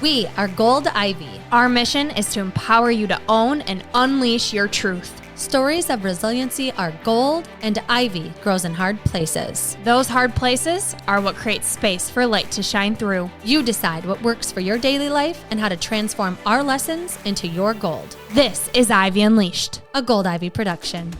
We are Gold Ivy. Our mission is to empower you to own and unleash your truth. Stories of resiliency are gold, and ivy grows in hard places. Those hard places are what creates space for light to shine through. You decide what works for your daily life and how to transform our lessons into your gold. This is Ivy Unleashed, a Gold Ivy production.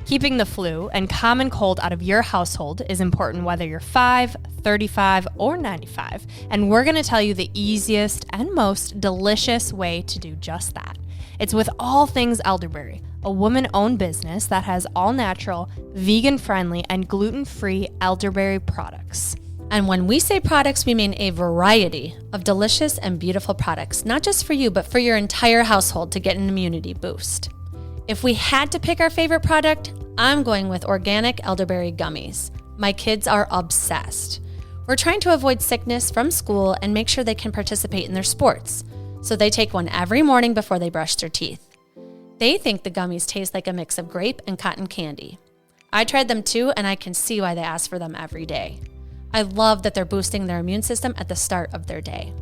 Keeping the flu and common cold out of your household is important whether you're 5, 35, or 95, and we're going to tell you the easiest and most delicious way to do just that. It's with All Things Elderberry, a woman-owned business that has all-natural, vegan-friendly, and gluten-free elderberry products. And when we say products, we mean a variety of delicious and beautiful products, not just for you, but for your entire household to get an immunity boost. If we had to pick our favorite product, I'm going with organic elderberry gummies. My kids are obsessed. We're trying to avoid sickness from school and make sure they can participate in their sports, so they take one every morning before they brush their teeth. They think the gummies taste like a mix of grape and cotton candy. I tried them too, and I can see why they ask for them every day. I love that they're boosting their immune system at the start of their day.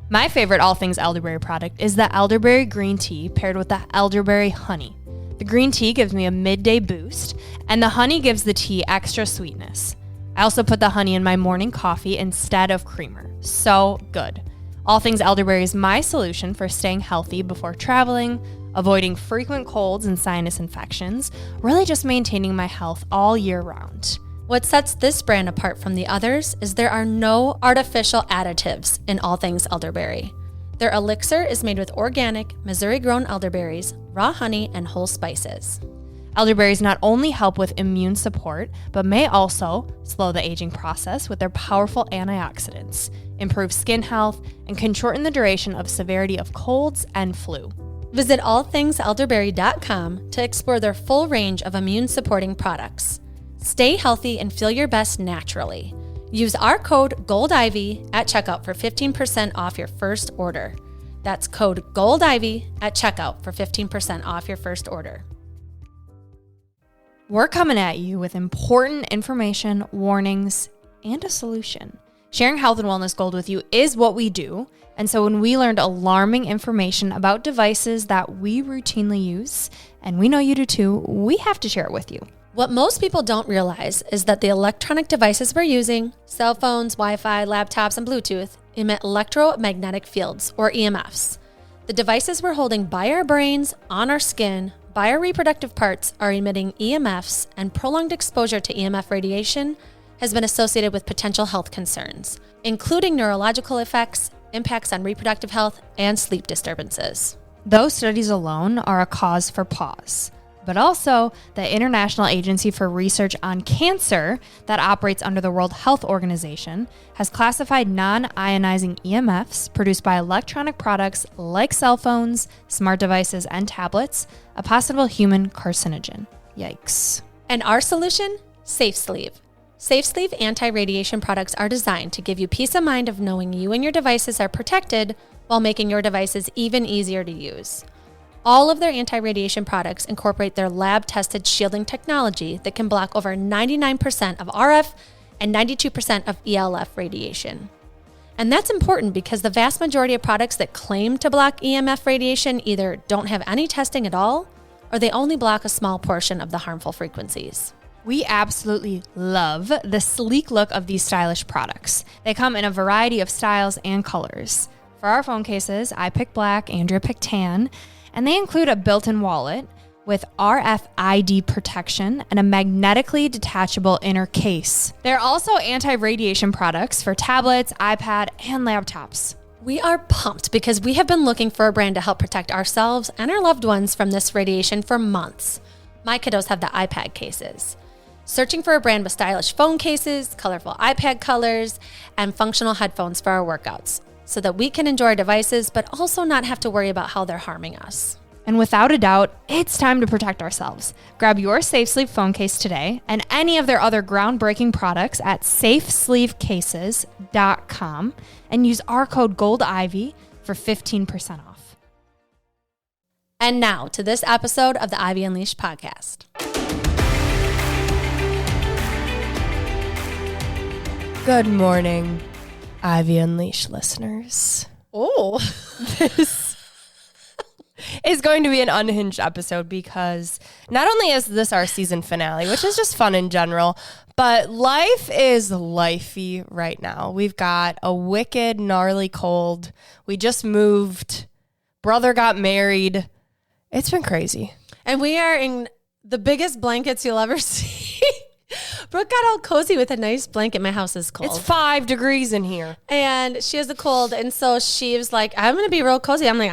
My favorite All Things Elderberry product is the elderberry green tea paired with the elderberry honey. The green tea gives me a midday boost, and the honey gives the tea extra sweetness. I also put the honey in my morning coffee instead of creamer. So good. All Things Elderberry is my solution for staying healthy before traveling, avoiding frequent colds and sinus infections, really just maintaining my health all year round. What sets this brand apart from the others is there are no artificial additives in All Things Elderberry. Their elixir is made with organic, Missouri-grown elderberries, raw honey, and whole spices. Elderberries not only help with immune support, but may also slow the aging process with their powerful antioxidants, improve skin health, and can shorten the duration of severity of colds and flu. Visit allthingselderberry.com to explore their full range of immune-supporting products. Stay healthy and feel your best naturally. Use our code GOLDIVY at checkout for 15% off your first order. That's code GOLDIVY at checkout for 15% off your first order. We're coming at you with important information, warnings, and a solution. Sharing health and wellness gold with you is what we do. And so when we learned alarming information about devices that we routinely use, and we know you do too, we have to share it with you. What most people don't realize is that the electronic devices we're using, cell phones, Wi-Fi, laptops, and Bluetooth, emit electromagnetic fields, or EMFs. The devices we're holding by our brains, on our skin, by our reproductive parts are emitting EMFs, and prolonged exposure to EMF radiation has been associated with potential health concerns, including neurological effects, impacts on reproductive health, and sleep disturbances. Those studies alone are a cause for pause. But also, the International Agency for Research on Cancer that operates under the World Health Organization has classified non-ionizing EMFs produced by electronic products like cell phones, smart devices, and tablets a possible human carcinogen. Yikes. And our solution? SafeSleeve. SafeSleeve anti-radiation products are designed to give you peace of mind of knowing you and your devices are protected while making your devices even easier to use. All of their anti-radiation products incorporate their lab-tested shielding technology that can block over 99% of RF and 92% of ELF radiation. And that's important because the vast majority of products that claim to block EMF radiation either don't have any testing at all, or they only block a small portion of the harmful frequencies. We absolutely love the sleek look of these stylish products. They come in a variety of styles and colors. For our phone cases, I picked black, Andrea picked tan, and they include a built-in wallet with RFID protection and a magnetically detachable inner case. They're also anti-radiation products for tablets, iPad, and laptops. We are pumped because we have been looking for a brand to help protect ourselves and our loved ones from this radiation for months. My kiddos have the iPad cases. Searching for a brand with stylish phone cases, colorful iPad colors, and functional headphones for our workouts, so that we can enjoy our devices, but also not have to worry about how they're harming us. And without a doubt, it's time to protect ourselves. Grab your SafeSleeve phone case today and any of their other groundbreaking products at safesleevecases.com and use our code GOLDIVY for 15% off. And now to this episode of the Ivy Unleashed podcast. Good morning, Ivy Unleashed listeners. Oh, This is going to be an unhinged episode because not only is this our season finale, which is just fun in general, but life is lifey right now. We've got a wicked, gnarly cold. We just moved. Brother got married. It's been crazy. and we are in the biggest blankets you'll ever see. Brooke got all cozy with a nice blanket. My house is cold. It's 5 degrees in here. And she has a cold. And so she was like, I'm going to be real cozy. I'm like,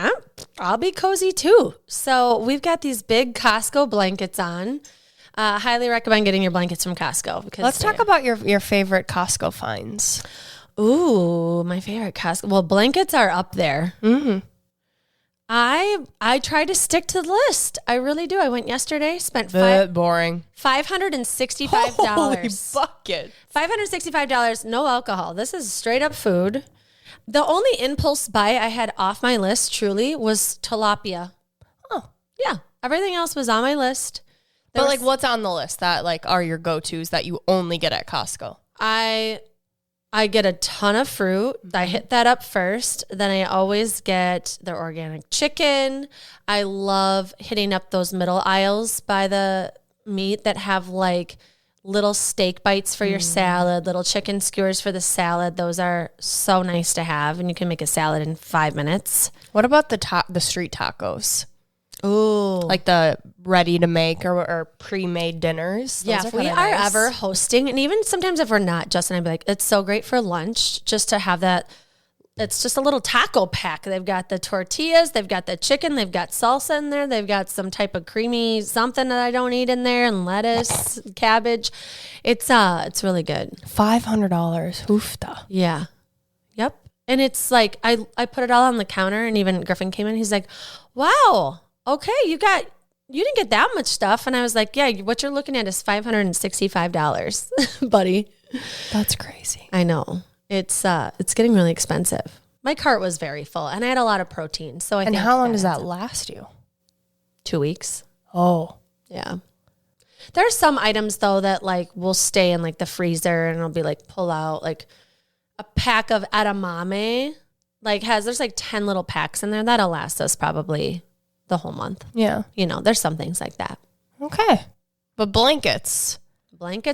I'll be cozy too. So we've got these big Costco blankets on. Highly recommend getting your blankets from Costco. Because Let's talk about your favorite Costco finds. Ooh, my favorite Costco. Well, blankets are up there. Mm-hmm. I try to stick to the list. I really do. I went yesterday, spent Boring. $565. Holy bucket. $565, no alcohol. This is straight up food. The only impulse buy I had off my list, truly, was tilapia. Oh. Yeah. Everything else was on my list. But like, what's on the list that like are your go-tos that you only get at Costco? I get a ton of fruit. I hit that up first. Then I always get the organic chicken. I love hitting up those middle aisles by the meat that have like little steak bites for your salad, little chicken skewers for the salad. Those are so nice to have, and you can make a salad in 5 minutes. What about the street tacos? Ooh. Like the ready to make or pre-made dinners? Yeah, if we are ever hosting, and even sometimes if we're not, Justin, I'd be like, it's so great for lunch just to have that. It's just a little taco pack. They've got the tortillas, they've got the chicken, they've got salsa in there, they've got some type of creamy something that I don't eat in there, and lettuce, cabbage. It's really good. $500. Hoofda. Yeah. Yep. And it's like I put it all on the counter, and even Griffin came in, he's like, wow, okay, you didn't get that much stuff. And I was like, yeah, what you're looking at is $565, buddy. That's crazy. I know. It's getting really expensive. My cart was very full, and I had a lot of protein. So I think how long does that last you? 2 weeks. Oh. Yeah. There are some items though that like will stay in like the freezer, and it'll be like pull out like a pack of edamame. There's like 10 little packs in there. That'll last us probably the whole month. Yeah. There's some things like that. Okay. But blankets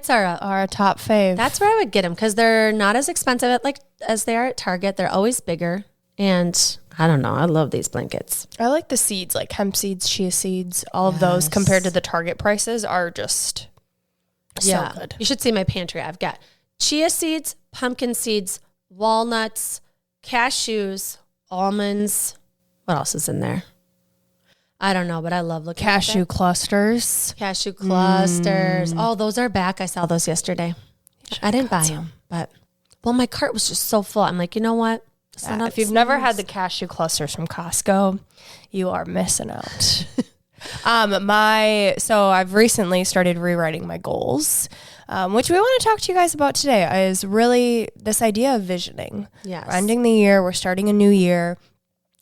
are a top fave. That's where I would get them because they're not as expensive as they are at Target. They're always bigger. And I don't know. I love these blankets. I like the seeds, like hemp seeds, chia seeds, all of those compared to the Target prices are just so good. You should see my pantry. I've got chia seeds, pumpkin seeds, walnuts, cashews, almonds. What else is in there? I don't know, but I love looking at Cashew clusters. Cashew clusters. Oh, those are back. I saw those yesterday. I didn't buy them, but my cart was just so full. I'm like, you know what? If you've never had the cashew clusters from Costco, you are missing out. So I've recently started rewriting my goals, which we want to talk to you guys about today, is really this idea of visioning. Yes. We're ending the year. We're starting a new year.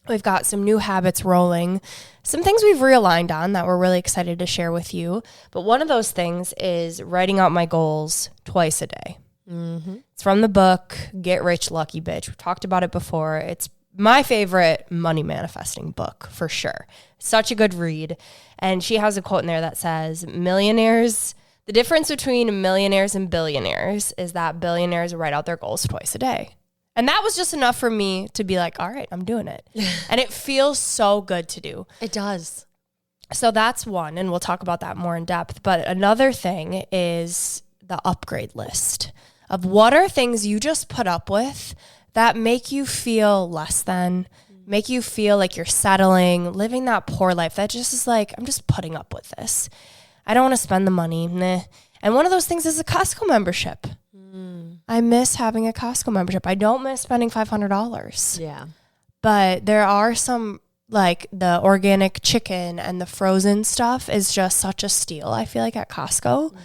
We've got some new habits rolling, some things we've realigned on that we're really excited to share with you. But one of those things is writing out my goals twice a day. Mm-hmm. It's from the book, Get Rich, Lucky Bitch. We've talked about it before. It's my favorite money manifesting book for sure. Such a good read. And she has a quote in there that says, the difference between millionaires and billionaires is that billionaires write out their goals twice a day. And that was just enough for me to be like, all right, I'm doing it. And it feels so good to do. It does. So that's one, and we'll talk about that more in depth. But another thing is the upgrade list of what are things you just put up with that make you feel less than, make you feel like you're settling, living that poor life that just is like, I'm just putting up with this. I don't want to spend the money. Nah. And one of those things is a Costco membership. I miss having a Costco membership. I don't miss spending $500. Yeah. But there are some, like the organic chicken and the frozen stuff is just such a steal, I feel like, at Costco. Mm-hmm.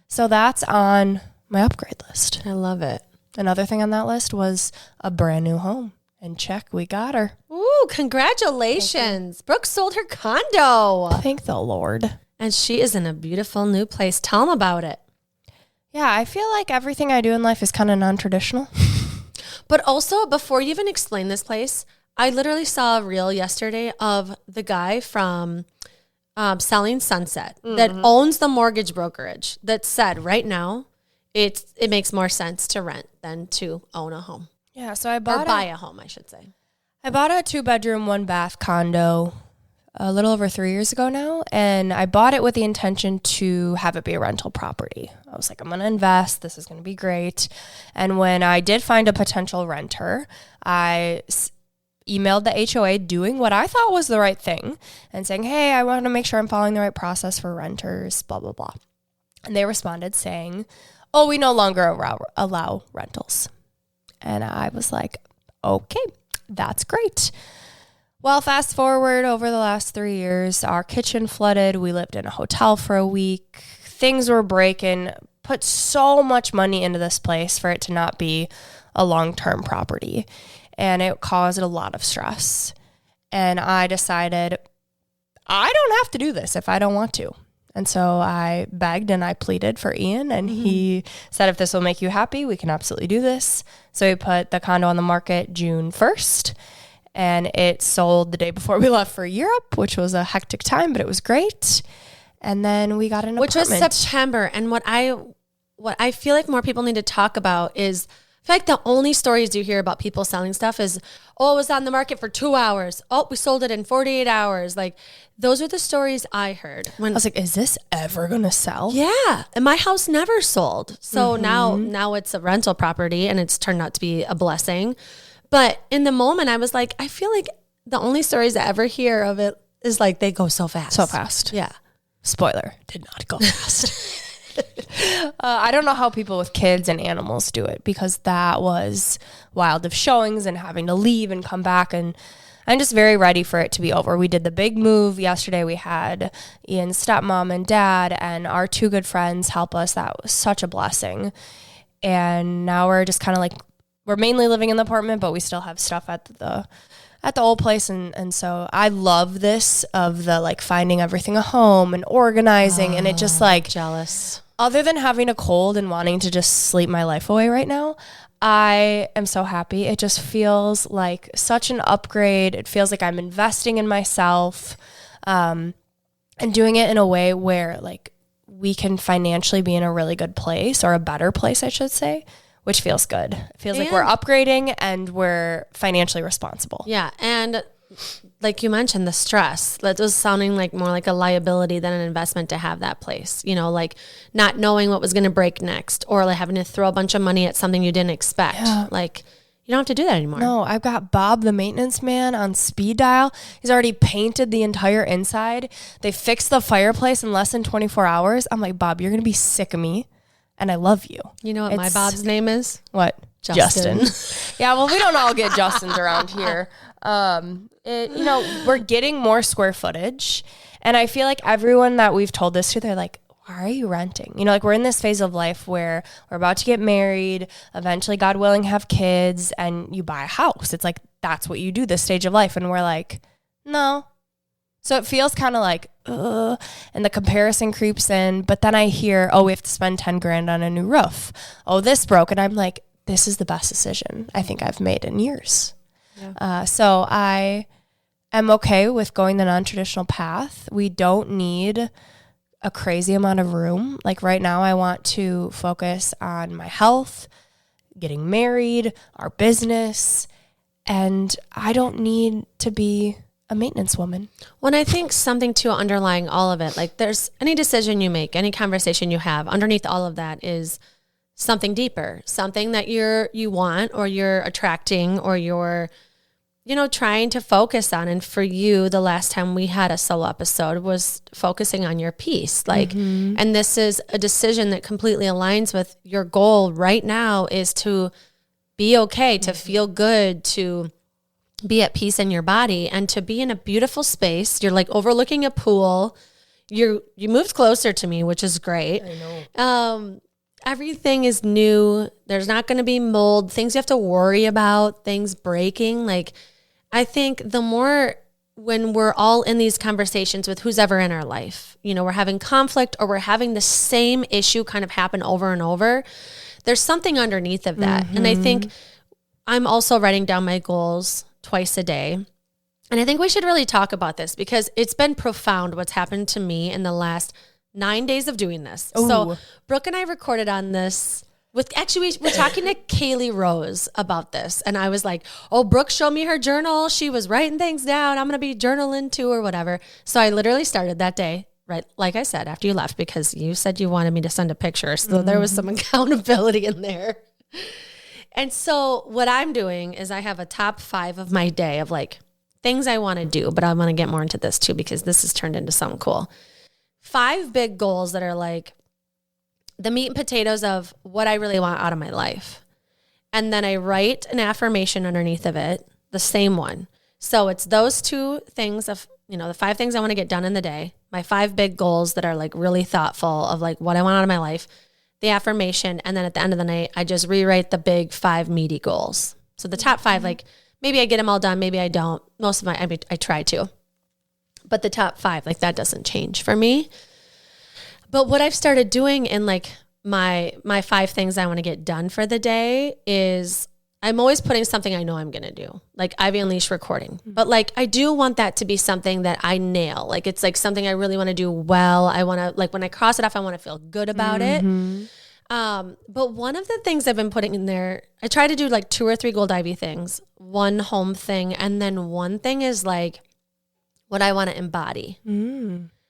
So that's on my upgrade list. I love it. Another thing on that list was a brand new home. And check, we got her. Ooh, congratulations. Brooke sold her condo. Thank the Lord. And she is in a beautiful new place. Tell them about it. Yeah, I feel like everything I do in life is kind of non-traditional. But also, before you even explain this place, I literally saw a reel yesterday of the guy from Selling Sunset that owns the mortgage brokerage that said right now it makes more sense to rent than to own a home. Yeah, so I buy a home, I should say. I bought a 2-bedroom, 1-bath condo a little over 3 years ago now, and I bought it with the intention to have it be a rental property. I was like, I'm going to invest. This is going to be great. And when I did find a potential renter, I emailed the HOA doing what I thought was the right thing and saying, hey, I want to make sure I'm following the right process for renters, blah, blah, blah. And they responded saying, oh, we no longer allow rentals. And I was like, okay, that's great. Well, fast forward over the last 3 years, our kitchen flooded. We lived in a hotel for a week. Things were breaking. Put so much money into this place for it to not be a long-term property. And it caused a lot of stress. And I decided I don't have to do this if I don't want to. And so I begged and I pleaded for Ian, and he said, if this will make you happy, we can absolutely do this. So we put the condo on the market June 1st. And it sold the day before we left for Europe, which was a hectic time, but it was great. And then we got an apartment. Which was September. And what I feel like more people need to talk about is, I feel like the only stories you hear about people selling stuff is, oh, it was on the market for 2 hours. Oh, we sold it in 48 hours. Like, those are the stories I heard. I was like, is this ever going to sell? Yeah. And my house never sold. So now it's a rental property, and it's turned out to be a blessing. But in the moment, I was like, I feel like the only stories I ever hear of it is like they go so fast. So fast. Yeah. Spoiler, did not go fast. I don't know how people with kids and animals do it, because that was wild of showings and having to leave and come back. And I'm just very ready for it to be over. We did the big move yesterday. We had Ian's stepmom and dad and our 2 good friends help us. That was such a blessing. And now we're just kind of like, we're mainly living in the apartment, but we still have stuff at the old place. And so I love this of the like finding everything a home and organizing. And it just like jealous. Other than having a cold and wanting to just sleep my life away right now, I am so happy. It just feels like such an upgrade. It feels like I'm investing in myself, and doing it in a way where like we can financially be in a really good place, or a better place, I should say, which feels good. It feels like we're upgrading and we're financially responsible. Yeah. And like you mentioned, the stress, that was sounding like more like a liability than an investment to have that place, you know, like not knowing what was going to break next, or like having to throw a bunch of money at something you didn't expect. Yeah. Like, you don't have to do that anymore. No, I've got Bob, the maintenance man, on speed dial. He's already painted the entire inside. They fixed the fireplace in less than 24 hours. I'm like, Bob, you're going to be sick of me. And I love you. You know what my Bob's name is? What? Justin. Yeah, well, we don't all get Justins around here. We're getting more square footage. And I feel like everyone that we've told this to, they're like, why are you renting? You know, like we're in this phase of life where we're about to get married, eventually, God willing, have kids, and you buy a house. It's like, that's what you do this stage of life. And we're like, no. So it feels kind of like, and the comparison creeps in. But then I hear, oh, we have to spend 10 grand on a new roof. Oh, this broke. And I'm like, this is the best decision I think I've made in years. Yeah. So I am okay with going the non-traditional path. We don't need a crazy amount of room. Like right now, I want to focus on my health, getting married, our business, and I don't need to be a maintenance woman. When I think something too underlying all of it, like there's any decision you make, any conversation you have, underneath all of that is something deeper, something that you want, or you're attracting, or you're, trying to focus on. And for you, the last time we had a solo episode was focusing on your peace. Like, and this is a decision that completely aligns with your goal right now, is to be okay, to feel good, to be at peace in your body, and to be in a beautiful space. You're like overlooking a pool. You moved closer to me, which is great. I know. Everything is new. There's not going to be mold, things you have to worry about, things breaking. Like, I think the more when we're all in these conversations with who's ever in our life, you know, we're having conflict or we're having the same issue kind of happen over and over, there's something underneath of that. And I think I'm also writing down my goals twice a day. And I think we should really talk about this because it's been profound what's happened to me in the last 9 days of doing this. Ooh. So Brooke and I recorded on this we're talking to Kaylee Rose about this. And I was like, oh, Brooke showed me her journal. She was writing things down. I'm going to be journaling too or whatever. So I literally started that day, right? Like I said, after you left, because you said you wanted me to send a picture. So there was some accountability in there. And so what I'm doing is I have a top 5 of my day of like things I want to do, but I want to get more into this too, because this has turned into something cool. 5 big goals that are like the meat and potatoes of what I really want out of my life. And then I write an affirmation underneath of it, the same one. So it's those 2 things of, you know, the 5 things I want to get done in the day, my 5 big goals that are like really thoughtful of like what I want out of my life, the affirmation. And then at the end of the night, I just rewrite the big 5 meaty goals. So the top 5, like maybe I get them all done. Maybe I don't. Most of I try to, but the top 5, like that doesn't change for me. But what I've started doing in like my 5 things I want to get done for the day is I'm always putting something I know I'm going to do, like Ivy Unleashed recording. But like I do want that to be something that I nail. Like it's like something I really want to do well. I want to, like when I cross it off, I want to feel good about it. But one of the things I've been putting in there, I try to do like 2 or 3 Gold Ivy things, 1 home thing, and then 1 thing is like what I want to embody.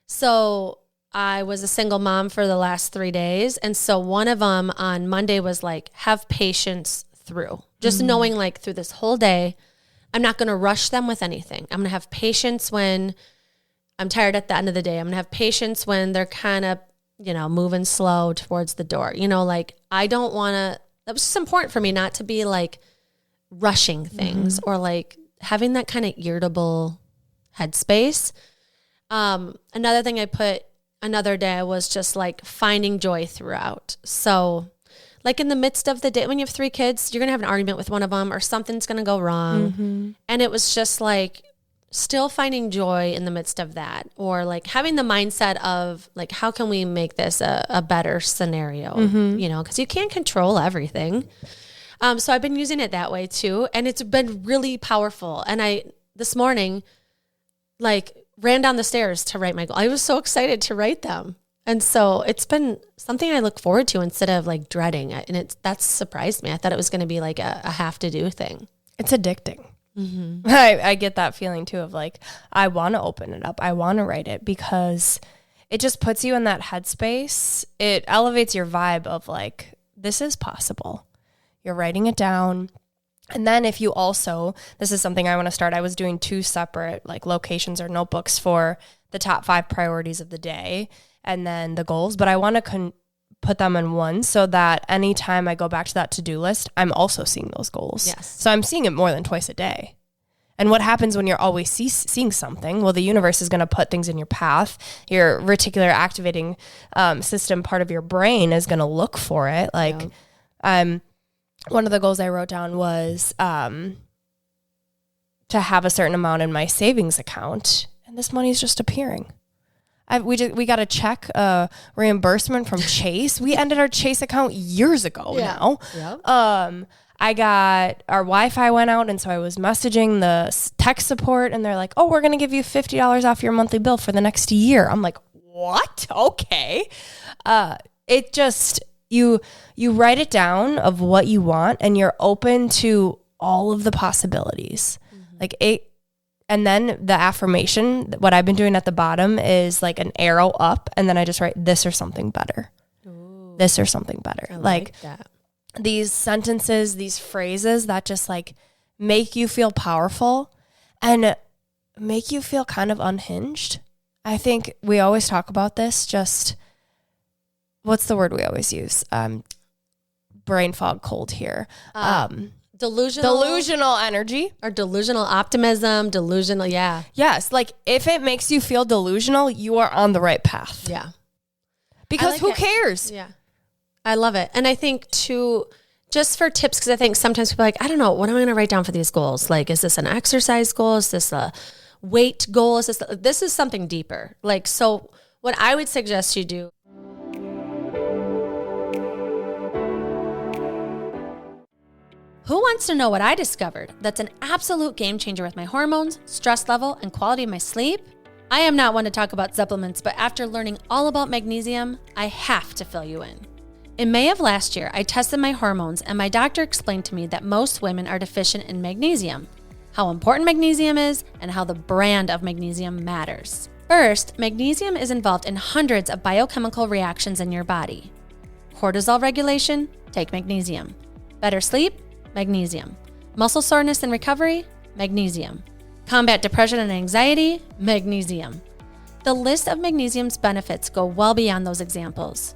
So I was a single mom for the last 3 days. And so one of them on Monday was like, have patience through. Just knowing like through this whole day, I'm not going to rush them with anything. I'm going to have patience when I'm tired at the end of the day. I'm going to have patience when they're kind of, you know, moving slow towards the door. You know, like I don't want to, that was just important for me not to be like rushing things or like having that kind of irritable headspace. Another thing I put another day was just like finding joy throughout. So like in the midst of the day, when you have 3 kids, you're going to have an argument with one of them or something's going to go wrong. And it was just like still finding joy in the midst of that, or like having the mindset of like, how can we make this a better scenario, you know, because you can't control everything. So I've been using it that way too. And it's been really powerful. And I, this morning, like ran down the stairs to write my goal. I was so excited to write them. And so it's been something I look forward to instead of like dreading. And that's surprised me. I thought it was going to be like a have to do thing. It's addicting. I get that feeling too of like, I want to open it up. I want to write it because it just puts you in that headspace. It elevates your vibe of like, this is possible. You're writing it down. And then if you also, this is something I want to start. I was doing 2 separate like locations or notebooks for the top 5 priorities of the day and then the goals, but I want to put them in one so that anytime I go back to that to-do list, I'm also seeing those goals. Yes. So I'm seeing it more than twice a day. And what happens when you're always seeing something? Well, the universe is going to put things in your path. Your reticular activating system, part of your brain, is going to look for it. Like, one of the goals I wrote down was to have a certain amount in my savings account, and this money is just appearing. We got a check reimbursement from Chase. We ended our Chase account years ago now. Yep. I got our Wi-Fi went out, and so I was messaging the tech support, and they're like, "Oh, we're gonna give you $50 off your monthly bill for the next year." I'm like, "What? Okay." It just you write it down of what you want, and you're open to all of the possibilities. Like it. And then the affirmation, what I've been doing at the bottom is like an arrow up. And then I just write this or something better. Ooh. This or something better. I like that. These sentences, these phrases that just like make you feel powerful and make you feel kind of unhinged. I think we always talk about this. Just what's the word we always use? Brain fog cold here. Delusional energy or delusional optimism, delusional. Yeah. Yes. Like if it makes you feel delusional, you are on the right path. Yeah. Because who cares? Yeah. I love it. And I think too, just for tips, because I think sometimes people are like, I don't know, what am I going to write down for these goals? Like, is this an exercise goal? Is this a weight goal assist. This is something deeper. Like, so what I would suggest you do. Who wants to know what I discovered that's an absolute game changer with my hormones, stress level, and quality of my sleep? I am not one to talk about supplements, but after learning all about magnesium, I have to fill you in. In May of last year, I tested my hormones and my doctor explained to me that most women are deficient in magnesium, how important magnesium is, and how the brand of magnesium matters. First, magnesium is involved in hundreds of biochemical reactions in your body. Cortisol regulation, take magnesium. Better sleep, magnesium. Muscle soreness and recovery, magnesium. Combat depression and anxiety, magnesium. The list of magnesium's benefits go well beyond those examples.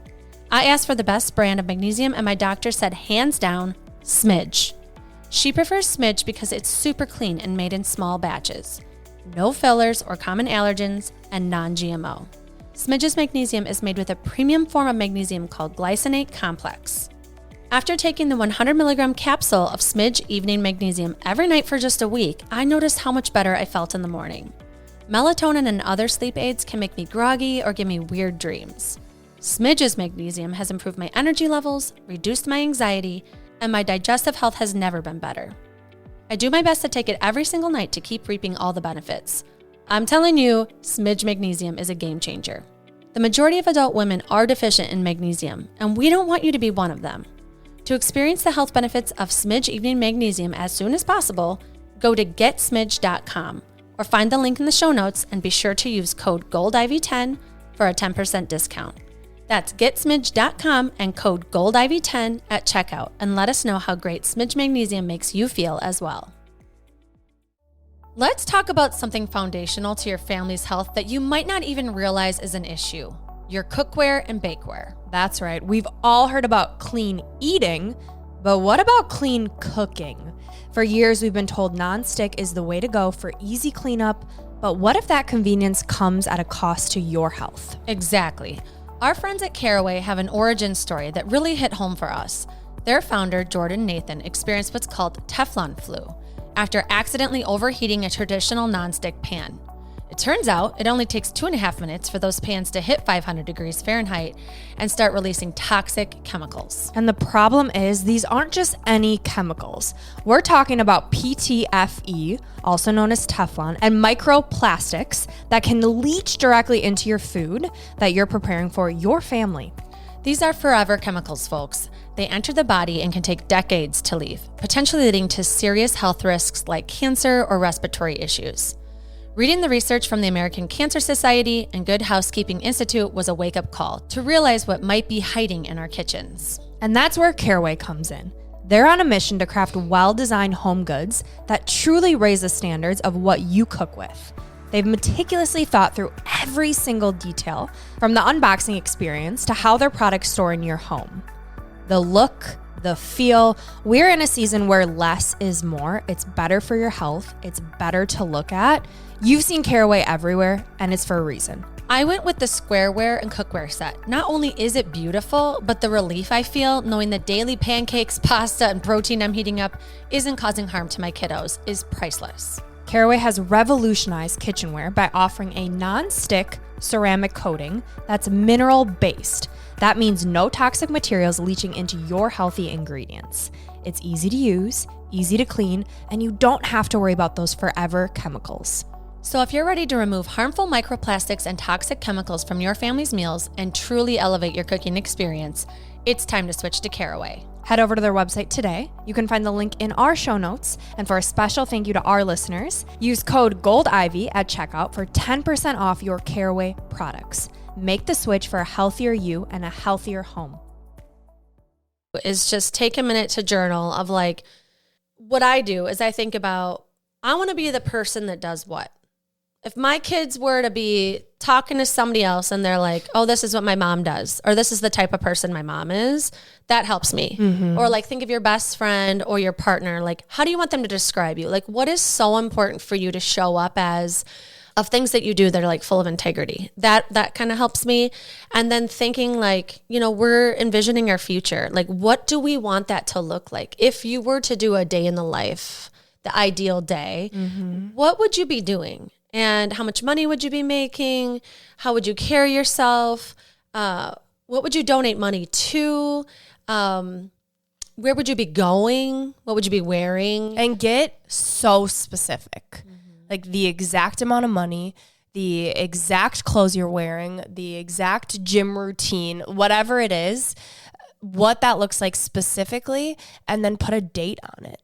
I asked for the best brand of magnesium and my doctor said hands down, Smidge. She prefers Smidge because it's super clean and made in small batches. No fillers or common allergens and non-GMO. Smidge's magnesium is made with a premium form of magnesium called glycinate complex. After taking the 100 milligram capsule of Smidge Evening Magnesium every night for just a week, I noticed how much better I felt in the morning. Melatonin and other sleep aids can make me groggy or give me weird dreams. Smidge's magnesium has improved my energy levels, reduced my anxiety, and my digestive health has never been better. I do my best to take it every single night to keep reaping all the benefits. I'm telling you, Smidge Magnesium is a game changer. The majority of adult women are deficient in magnesium, and we don't want you to be one of them. To experience the health benefits of Smidge Evening Magnesium as soon as possible, go to getsmidge.com or find the link in the show notes and be sure to use code GOLDIV10 for a 10% discount. That's getsmidge.com and code GOLDIV10 at checkout and let us know how great Smidge Magnesium makes you feel as well. Let's talk about something foundational to your family's health that you might not even realize is an issue: your cookware and bakeware. That's right. We've all heard about clean eating, but what about clean cooking? For years, we've been told nonstick is the way to go for easy cleanup, but what if that convenience comes at a cost to your health? Exactly. Our friends at Caraway have an origin story that really hit home for us. Their founder, Jordan Nathan, experienced what's called Teflon flu after accidentally overheating a traditional nonstick pan. It turns out it only takes 2.5 minutes for those pans to hit 500 degrees Fahrenheit and start releasing toxic chemicals. And the problem is these aren't just any chemicals. We're talking about PTFE, also known as Teflon, and microplastics that can leach directly into your food that you're preparing for your family. These are forever chemicals, folks. They enter the body and can take decades to leave, potentially leading to serious health risks like cancer or respiratory issues. Reading the research from the American Cancer Society and Good Housekeeping Institute was a wake-up call to realize what might be hiding in our kitchens. And that's where Caraway comes in. They're on a mission to craft well-designed home goods that truly raise the standards of what you cook with. They've meticulously thought through every single detail, from the unboxing experience to how their products store in your home. The look, the feel. We're in a season where less is more. It's better for your health. It's better to look at. You've seen Caraway everywhere, and it's for a reason. I went with the squareware and cookware set. Not only is it beautiful, but the relief I feel knowing the daily pancakes, pasta, and protein I'm heating up isn't causing harm to my kiddos is priceless. Caraway has revolutionized kitchenware by offering a non-stick ceramic coating that's mineral-based. That means no toxic materials leaching into your healthy ingredients. It's easy to use, easy to clean, and you don't have to worry about those forever chemicals. So if you're ready to remove harmful microplastics and toxic chemicals from your family's meals and truly elevate your cooking experience, it's time to switch to Caraway. Head over to their website today. You can find the link in our show notes. And for a special thank you to our listeners, use code GOLDIVY at checkout for 10% off your Caraway products. Make the switch for a healthier you and a healthier home. Is just take a minute to journal of like, what I do is I think about, I want to be the person that does what? If my kids were to be talking to somebody else and they're like, oh, this is what my mom does, or this is the type of person my mom is, that helps me. Mm-hmm. Or like think of your best friend or your partner. Like, how do you want them to describe you? Like, what is so important for you to show up as of things that you do that are like full of integrity? That kind of helps me. And then thinking like, you know, we're envisioning our future. Like, what do we want that to look like? If you were to do a day in the life, the ideal day, mm-hmm. what would you be doing? And how much money would you be making? How would you carry yourself? What would you donate money to? Where would you be going? What would you be wearing? And get so specific. Like the exact amount of money, the exact clothes you're wearing, the exact gym routine, whatever it is, what that looks like specifically, and then put a date on it.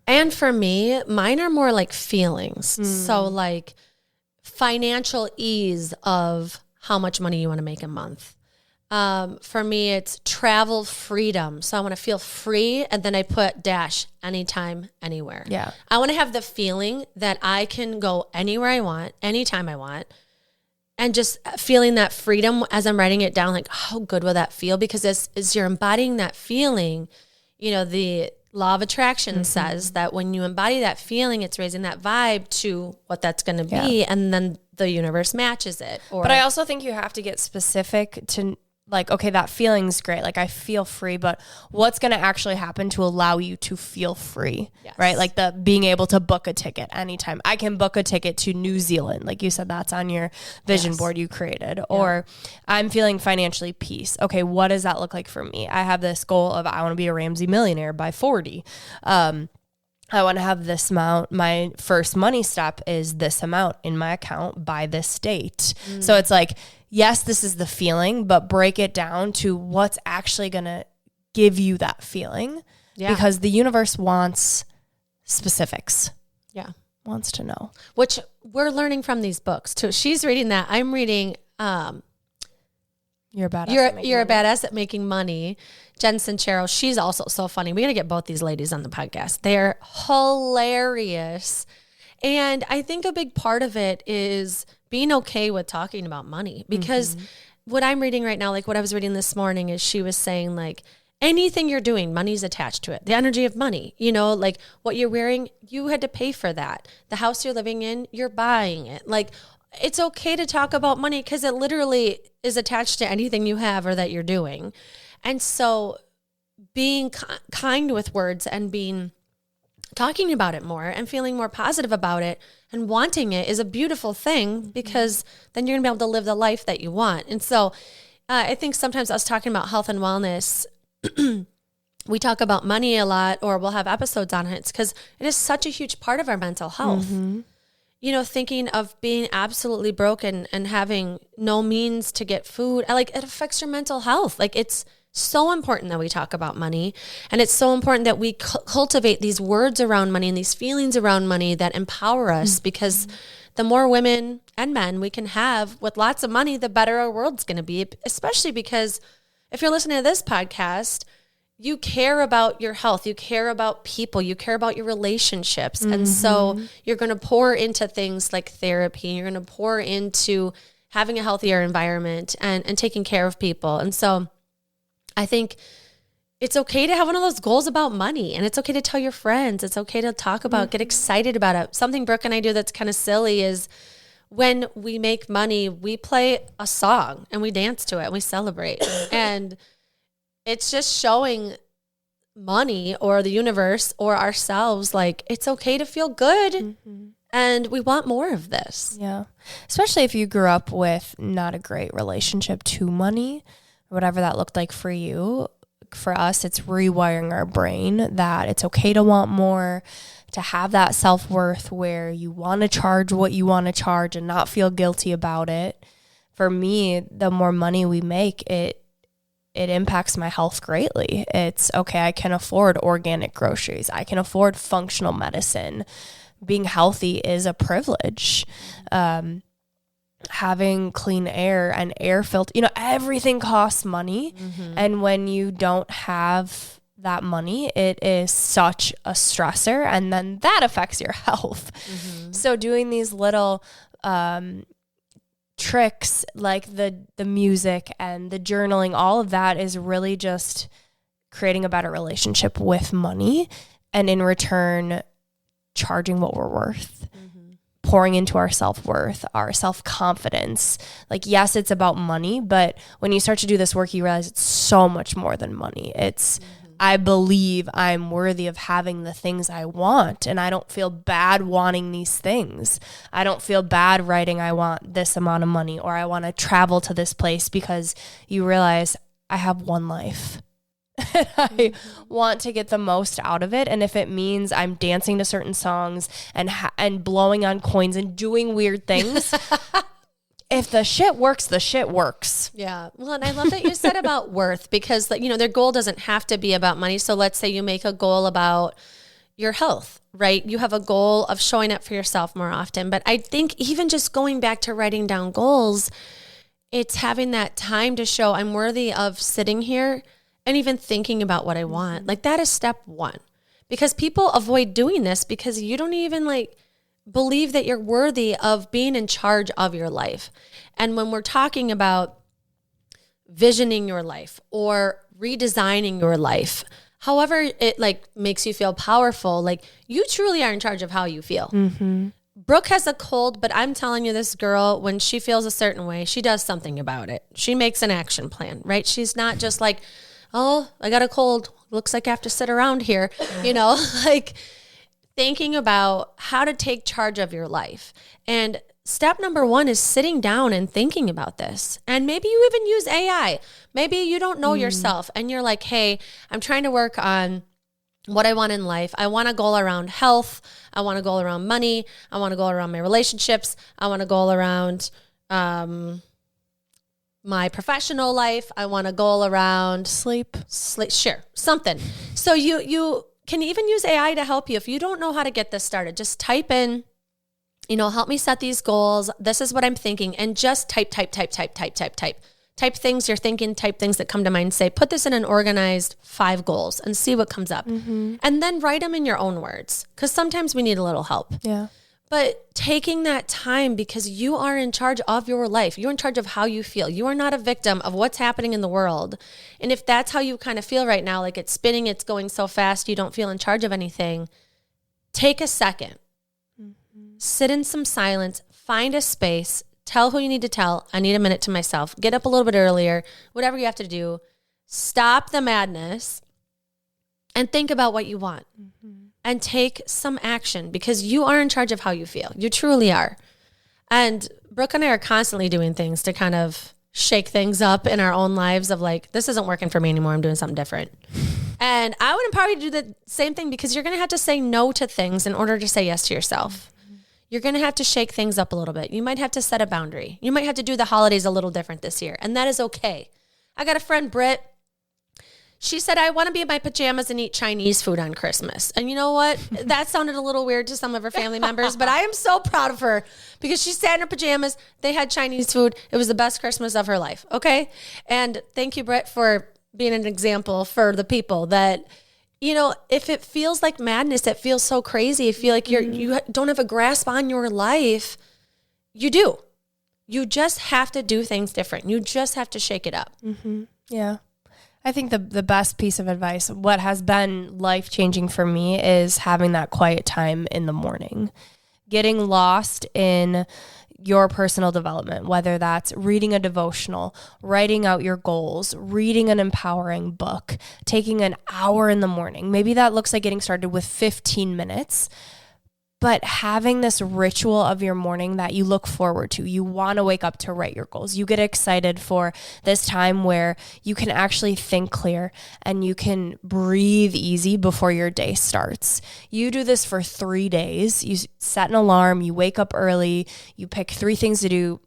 And for me, mine are more like feelings. So like financial ease of how much money you want to make a month. For me, it's travel freedom. So I want to feel free. And then I put dash anytime, anywhere. Yeah. I want to have the feeling that I can go anywhere I want, anytime I want. And just feeling that freedom as I'm writing it down, like, how good will that feel? Because as you're embodying that feeling, you know, the law of attraction says that when you embody that feeling, it's raising that vibe to what that's going to be. And then the universe matches it. But I also think you have to get specific to like, okay, that feeling's great. Like I feel free, but what's going to actually happen to allow you to feel free, right? Like the being able to book a ticket anytime. I can book a ticket to New Zealand. Like you said, that's on your vision board you created. Or I'm feeling financially peace. Okay, what does that look like for me? I have this goal of I want to be a Ramsey millionaire by 40. I want to have this amount. My first money step is this amount in my account by this date. So it's like, yes, this is the feeling, but break it down to what's actually going to give you that feeling. Yeah. Because the universe wants specifics. Yeah. Wants to know. Which we're learning from these books too. She's reading that. I'm reading You're a Badass. You're a Badass at Making Money. Jen Sincero, she's also so funny. We got to get both these ladies on the podcast. They're hilarious. And I think a big part of it is being okay with talking about money, because what I'm reading right now, like what I was reading this morning, is she was saying like anything you're doing, money's attached to it. The energy of money, you know, like what you're wearing, you had to pay for that. The house you're living in, you're buying it. Like it's okay to talk about money because it literally is attached to anything you have or that you're doing. And so being kind with words and talking about it more and feeling more positive about it and wanting it is a beautiful thing, because then you're gonna be able to live the life that you want. And so I think sometimes us talking about health and wellness, we talk about money a lot, or we'll have episodes on it. It's because it is such a huge part of our mental health. You know, thinking of being absolutely broken and having no means to get food, like it affects your mental health. Like it's so important that we talk about money, and it's so important that we cultivate these words around money and these feelings around money that empower us, because the more women and men we can have with lots of money, the better our world's going to be, especially because if you're listening to this podcast, you care about your health, you care about people, you care about your relationships. And so you're going to pour into things like therapy, you're going to pour into having a healthier environment and taking care of people. And so I think it's okay to have one of those goals about money, and it's okay to tell your friends. It's okay to talk about, get excited about it. Something Brooke and I do that's kind of silly is when we make money, we play a song and we dance to it and we celebrate. And it's just showing money or the universe or ourselves, like it's okay to feel good. And we want more of this. Yeah. Especially if you grew up with not a great relationship to money, whatever that looked like for you. For us, it's rewiring our brain that it's okay to want more, to have that self-worth where you want to charge what you want to charge and not feel guilty about it. For me, the more money we make, it impacts my health greatly. It's okay, I can afford organic groceries. I can afford functional medicine. Being healthy is a privilege. Having clean air and air filter, you know, everything costs money. And when you don't have that money, it is such a stressor, and then that affects your health. So doing these little tricks like the music and the journaling, all of that is really just creating a better relationship with money, and in return charging what we're worth. Pouring into our self-worth, our self-confidence. Like, yes, it's about money, but when you start to do this work, you realize it's so much more than money. It's I believe I'm worthy of having the things I want, and I don't feel bad wanting these things. I don't feel bad writing I want this amount of money or I want to travel to this place, because you realize I have one life. I want to get the most out of it. And if it means I'm dancing to certain songs and blowing on coins and doing weird things, if the shit works, the shit works. Yeah. Well, and I love that you said about worth, because their goal doesn't have to be about money. So let's say you make a goal about your health, right? You have a goal of showing up for yourself more often. But I think even just going back to writing down goals, it's having that time to show I'm worthy of sitting here and even thinking about what I want. Like, that is step one, because people avoid doing this because you don't even believe that you're worthy of being in charge of your life. And when we're talking about visioning your life or redesigning your life, however it makes you feel powerful, you truly are in charge of how you feel. Mm-hmm. Brooke has a cold, but I'm telling you, this girl, when she feels a certain way, she does something about it. She makes an action plan, right? She's not just like, oh, I got a cold, looks like I have to sit around here, thinking about how to take charge of your life. And step number one is sitting down and thinking about this. And maybe you even use AI. Maybe you don't know yourself and you're like, hey, I'm trying to work on what I want in life. I want a goal around health. I want a goal around money. I want a goal around my relationships. I want a goal around my professional life. I want a goal around sleep, sure, something. So you can even use AI to help you. If you don't know how to get this started, just type in, help me set these goals. This is what I'm thinking. And just type things you're thinking, type things that come to mind. Say, put this in an organized 5 goals and see what comes up. Mm-hmm. And then write them in your own words, because sometimes we need a little help. Yeah. But taking that time, because you are in charge of your life. You're in charge of how you feel. You are not a victim of what's happening in the world. And if that's how you kind of feel right now, like it's spinning, it's going so fast, you don't feel in charge of anything, take a second. Mm-hmm. Sit in some silence, find a space, tell who you need to tell. I need a minute to myself. Get up a little bit earlier, whatever you have to do. Stop the madness and think about what you want. Mm-hmm. And take some action, because you are in charge of how you feel. You truly are. And Brooke and I are constantly doing things to kind of shake things up in our own lives of this isn't working for me anymore. I'm doing something different. And I would empower you to do the same thing, because you're going to have to say no to things in order to say yes to yourself. Mm-hmm. You're going to have to shake things up a little bit. You might have to set a boundary. You might have to do the holidays a little different this year. And that is okay. I got a friend, Britt. She said, I want to be in my pajamas and eat Chinese food on Christmas. And you know what? That sounded a little weird to some of her family members, but I am so proud of her, because she sat in her pajamas. They had Chinese food. It was the best Christmas of her life. Okay. And thank you, Britt, for being an example for the people that, if it feels like madness, it feels so crazy. You feel like you don't have a grasp on your life. You do. You just have to do things different. You just have to shake it up. Mm-hmm. Yeah. I think the best piece of advice, what has been life-changing for me, is having that quiet time in the morning. Getting lost in your personal development, whether that's reading a devotional, writing out your goals, reading an empowering book, taking an hour in the morning. Maybe that looks like getting started with 15 minutes. But having this ritual of your morning that you look forward to, you want to wake up to write your goals. You get excited for this time where you can actually think clear and you can breathe easy before your day starts. You do this for 3 days. You set an alarm, you wake up early, you pick 3 things to do.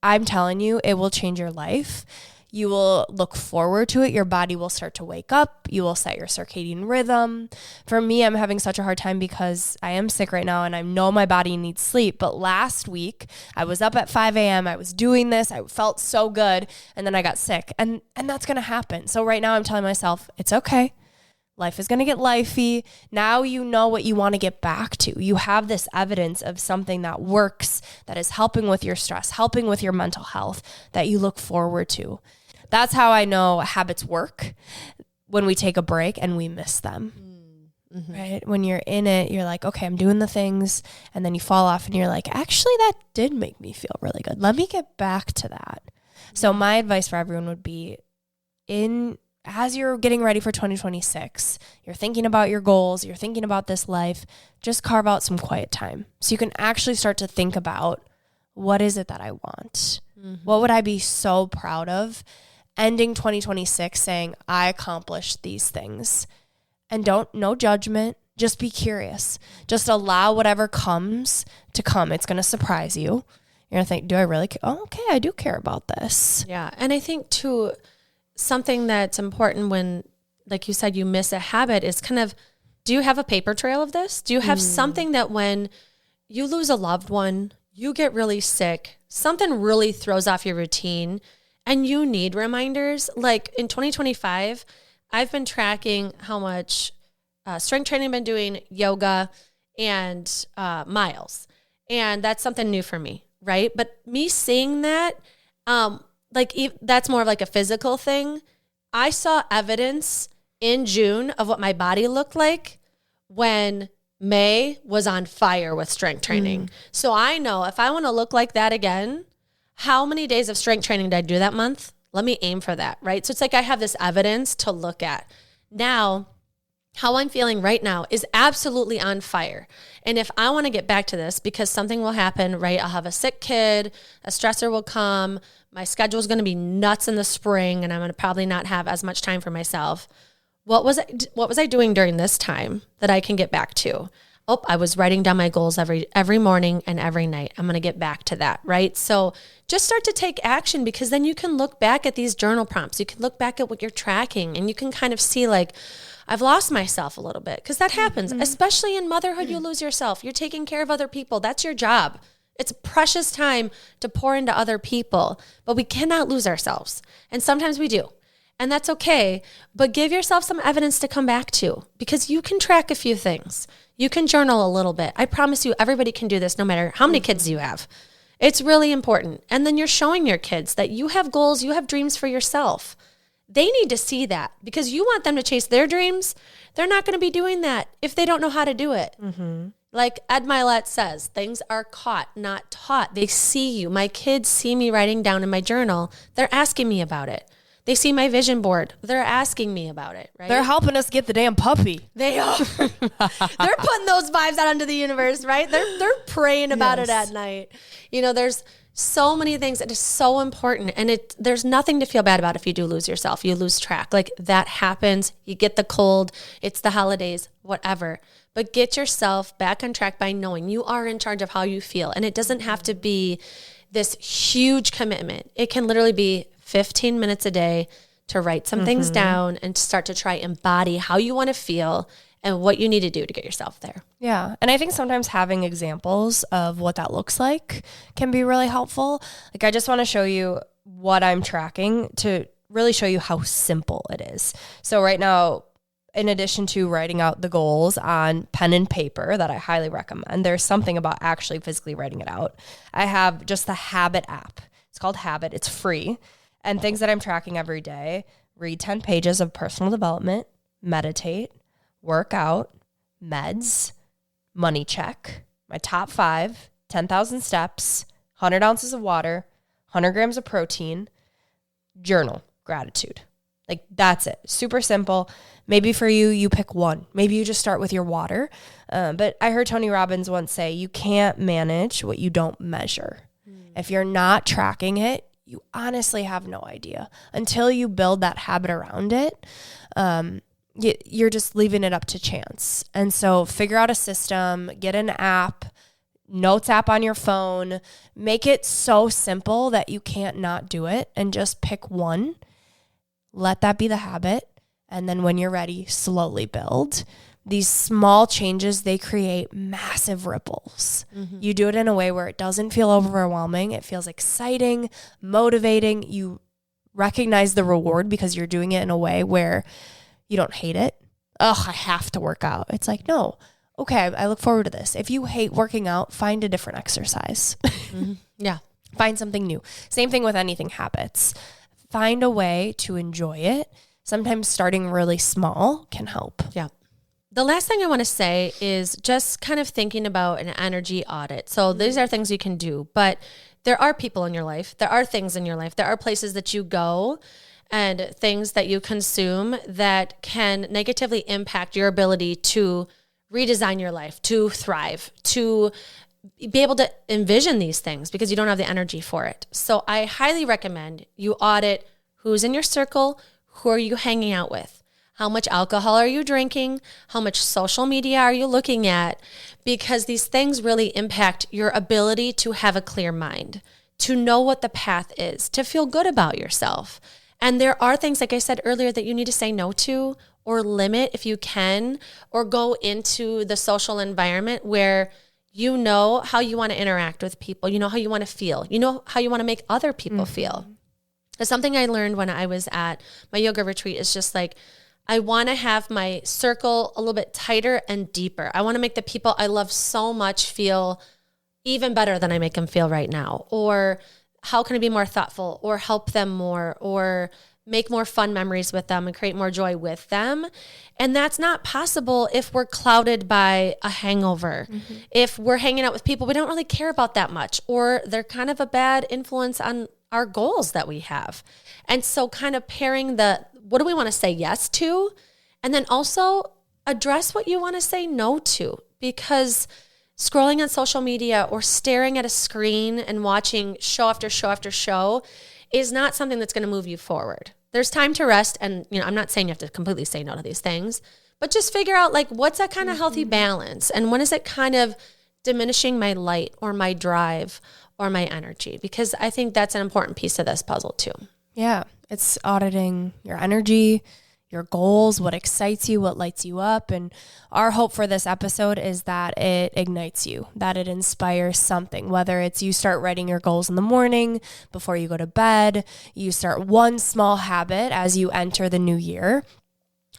I'm telling you, it will change your life. You will look forward to it. Your body will start to wake up. You will set your circadian rhythm. For me, I'm having such a hard time because I am sick right now and I know my body needs sleep. But last week, I was up at 5 a.m. I was doing this. I felt so good. And then I got sick. And that's going to happen. So right now I'm telling myself, it's okay. Life is going to get lifey. Now you know what you want to get back to. You have this evidence of something that works, that is helping with your stress, helping with your mental health, that you look forward to. That's how I know habits work, when we take a break and we miss them, mm-hmm. right? When you're in it, you're like, okay, I'm doing the things. And then you fall off and you're like, actually, that did make me feel really good. Let me get back to that. So my advice for everyone would be, in as you're getting ready for 2026, you're thinking about your goals, you're thinking about this life, just carve out some quiet time so you can actually start to think about, what is it that I want? What would I be so proud of? Ending 2026 saying, I accomplished these things. And no judgment, just be curious. Just allow whatever comes to come. It's going to surprise you. You're going to think, do I really care? Oh, okay, I do care about this. Yeah. And I think too, something that's important when, like you said, you miss a habit is kind of, do you have a paper trail of this? Do you have something that when you lose a loved one, you get really sick, something really throws off your routine and you need reminders? Like in 2025, I've been tracking how much strength training I've been doing, yoga, and miles. And that's something new for me, right? But me seeing that, that's more of like a physical thing. I saw evidence in June of what my body looked like when May was on fire with strength training. So I know if I want to look like that again, how many days of strength training did I do that month? Let me aim for that, right? So it's like I have this evidence to look at. Now, how I'm feeling right now is absolutely on fire. And if I want to get back to this, because something will happen, right? I'll have a sick kid, a stressor will come, my schedule is going to be nuts in the spring, and I'm going to probably not have as much time for myself. What was I doing during this time that I can get back to? Oh, I was writing down my goals every morning and every night. I'm going to get back to that, right? So just start to take action, because then you can look back at these journal prompts. You can look back at what you're tracking, and you can kind of see like, I've lost myself a little bit, because that happens, especially in motherhood. You lose yourself. You're taking care of other people. That's your job. It's precious time to pour into other people, but we cannot lose ourselves. And sometimes we do. And that's okay, but give yourself some evidence to come back to, because you can track a few things. You can journal a little bit. I promise you, everybody can do this no matter how many kids you have. It's really important. And then you're showing your kids that you have goals, you have dreams for yourself. They need to see that, because you want them to chase their dreams. They're not going to be doing that if they don't know how to do it. Like Ed Milet says, things are caught, not taught. They see you. My kids see me writing down in my journal. They're asking me about it. They see my vision board. They're asking me about it, right? They're helping us get the damn puppy. They are. They're putting those vibes out into the universe, right? They're praying about it at night. You know, there's so many things that is so important, and there's nothing to feel bad about if you do lose yourself. You lose track. Like, that happens. You get the cold. It's the holidays, whatever. But get yourself back on track by knowing you are in charge of how you feel. And it doesn't have to be this huge commitment. It can literally be 15 minutes a day to write some things down and to start to try embody how you want to feel and what you need to do to get yourself there. Yeah. And I think sometimes having examples of what that looks like can be really helpful. Like, I just want to show you what I'm tracking to really show you how simple it is. So right now, in addition to writing out the goals on pen and paper that I highly recommend, there's something about actually physically writing it out. I have just the Habit app. It's called Habit. It's free. And things that I'm tracking every day: read 10 pages of personal development, meditate, work out, meds, money check, my top 5, 10,000 steps, 100 ounces of water, 100 grams of protein, journal, gratitude. Like, that's it. Super simple. Maybe for you, you pick one. Maybe you just start with your water. But I heard Tony Robbins once say, you can't manage what you don't measure. If you're not tracking it, you honestly have no idea. Until you build that habit around it, you're just leaving it up to chance. And so figure out a system, get an app, notes app on your phone, make it so simple that you can't not do it, and just pick one. Let that be the habit. And then when you're ready, slowly build. These small changes, they create massive ripples. You do it in a way where it doesn't feel overwhelming. It feels exciting, motivating. You recognize the reward because you're doing it in a way where you don't hate it. Oh, I have to work out. It's like, no, okay, I look forward to this. If you hate working out, find a different exercise. Yeah. Find something new. Same thing with anything habits. Find a way to enjoy it. Sometimes starting really small can help. Yeah. The last thing I want to say is just kind of thinking about an energy audit. So these are things you can do, but there are people in your life. There are things in your life. There are places that you go and things that you consume that can negatively impact your ability to redesign your life, to thrive, to be able to envision these things because you don't have the energy for it. So I highly recommend you audit who's in your circle, who are you hanging out with, how much alcohol are you drinking, how much social media are you looking at, because these things really impact your ability to have a clear mind, to know what the path is, to feel good about yourself. And there are things, like I said earlier, that you need to say no to or limit if you can, or go into the social environment where you know how you want to interact with people, you know how you want to feel, you know how you want to make other people feel. Because something I learned when I was at my yoga retreat is just like, I want to have my circle a little bit tighter and deeper. I want to make the people I love so much feel even better than I make them feel right now. Or how can I be more thoughtful or help them more or make more fun memories with them and create more joy with them. And that's not possible if we're clouded by a hangover. If we're hanging out with people we don't really care about that much, or they're kind of a bad influence on our goals that we have. And so kind of pairing what do we want to say yes to? And then also address what you want to say no to, because scrolling on social media or staring at a screen and watching show after show after show is not something that's going to move you forward. There's time to rest. And, I'm not saying you have to completely say no to these things, but just figure out like, what's that kind of healthy balance? And when is it kind of diminishing my light or my drive or my energy? Because I think that's an important piece of this puzzle too. Yeah. It's auditing your energy, your goals, what excites you, what lights you up. And our hope for this episode is that it ignites you, that it inspires something, whether it's you start writing your goals in the morning before you go to bed, you start one small habit as you enter the new year,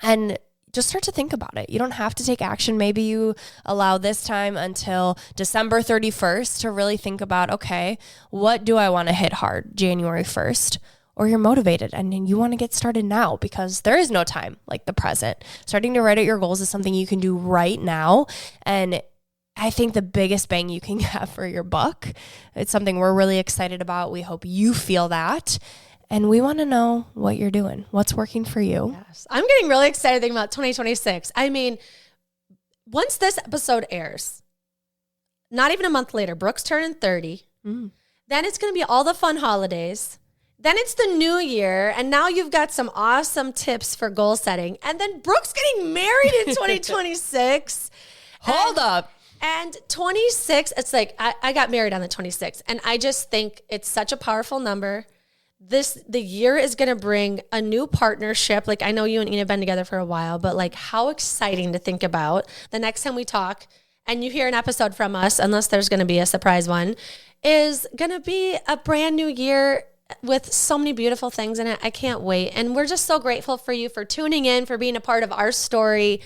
and just start to think about it. You don't have to take action. Maybe you allow this time until December 31st to really think about, okay, what do I want to hit hard January 1st? Or you're motivated and you want to get started now, because there is no time like the present. Starting to write out your goals is something you can do right now. And I think the biggest bang you can get for your buck. It's something we're really excited about. We hope you feel that. And we want to know what you're doing, what's working for you. Yes. I'm getting really excited thinking about 2026. I mean, once this episode airs, not even a month later, Brooke's turning 30. Then it's going to be all the fun holidays. Then it's the new year, and now you've got some awesome tips for goal setting. And then Brooke's getting married in 2026. Hold up. And 26, it's like, I got married on the 26th, and I just think it's such a powerful number. The year is going to bring a new partnership. Like, I know you and Ina have been together for a while, but like, how exciting to think about the next time we talk and you hear an episode from us, unless there's going to be a surprise one, is going to be a brand new year with so many beautiful things in it. I can't wait. And we're just so grateful for you for tuning in, for being a part of our story,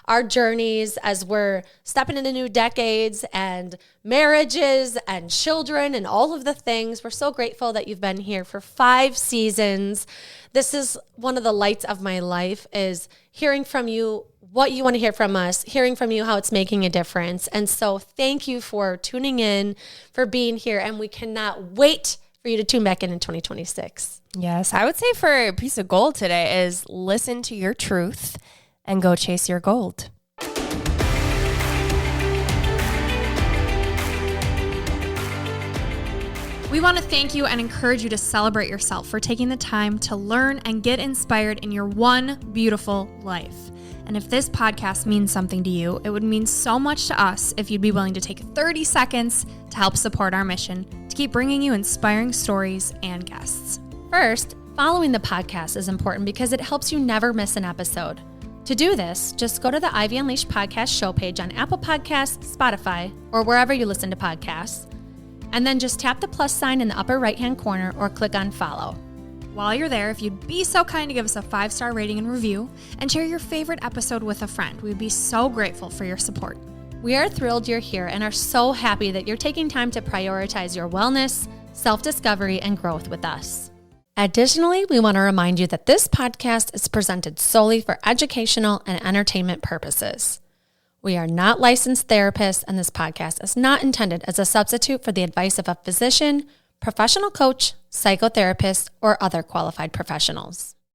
our journeys as we're stepping into new decades and marriages and children and all of the things. We're so grateful that you've been here for 5 seasons. This is one of the lights of my life, is hearing from you what you want to hear from us, hearing from you how it's making a difference. And so thank you for tuning in, for being here. And we cannot wait for you to tune back in 2026. Yes, I would say for a piece of gold today is listen to your truth and go chase your gold. We want to thank you and encourage you to celebrate yourself for taking the time to learn and get inspired in your one beautiful life. And if this podcast means something to you, it would mean so much to us if you'd be willing to take 30 seconds to help support our mission to keep bringing you inspiring stories and guests. First, following the podcast is important because it helps you never miss an episode. To do this, just go to the Ivy Unleashed podcast show page on Apple Podcasts, Spotify, or wherever you listen to podcasts, and then just tap the plus sign in the upper right-hand corner or click on follow. While you're there, if you'd be so kind to give us a 5-star rating and review and share your favorite episode with a friend, we'd be so grateful for your support. We are thrilled you're here and are so happy that you're taking time to prioritize your wellness, self-discovery, and growth with us. Additionally, we want to remind you that this podcast is presented solely for educational and entertainment purposes. We are not licensed therapists, and this podcast is not intended as a substitute for the advice of a physician, professional coach, psychotherapist, or other qualified professionals.